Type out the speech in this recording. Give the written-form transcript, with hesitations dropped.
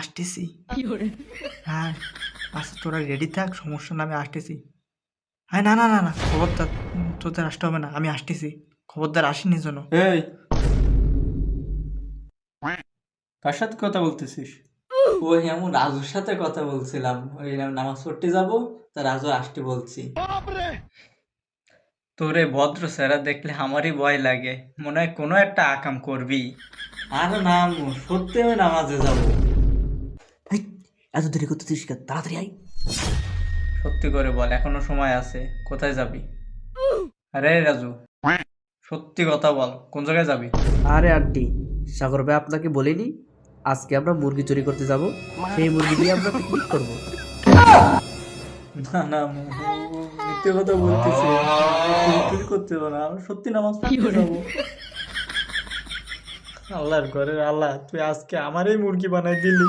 আসতেছি। হ্যাঁ, আচ্ছা তোরা রেডি থাক, সমস্যা না, আমি আসতেছি। হ্যাঁ, না, না, না, না, খবরদার, তোদের আসতে হবে না, আমি আসতেছি। খবরদার আসিনি যেন। এই, কার সাথে কথা বলতেছিস? ওই এমন রাজুর সাথে কথা বলছিলাম, ওই নামাজ পড়তে যাব, তা রাজু আসতে বলছি। তোরে ভদ্র স্যারা দেখলে আমারই ভয় লাগে, মনে হয় কোনো একটা আকাম করবি। আরে না আম্মু, সত্যি আমি নামাজে যাব। এই, এত দেরি করতেছিস কেন? তাড়াতাড়ি আয়। সত্যি করে বল, এখনো সময় আছে, কোথায় যাবি? আরে রাজু, সত্যি কথা বল, কোন জায়গায় যাবি? আরে আন্টি, সাগর ভাই আপনাকে বলিনি আজকে আমরা মুরগি চুরি করতে যাব? সেই মুরগি দিয়ে আমরা পিকনিক করব। না না মিথ্যে কথা বলতেছি, চুরি করতে পারবো না, আমি সত্যি নামাজ পড়তে যাবো। আল্লাহর ঘরের আল্লাহ, তুই আজকে আমারই মুরগি বানাই দিলি।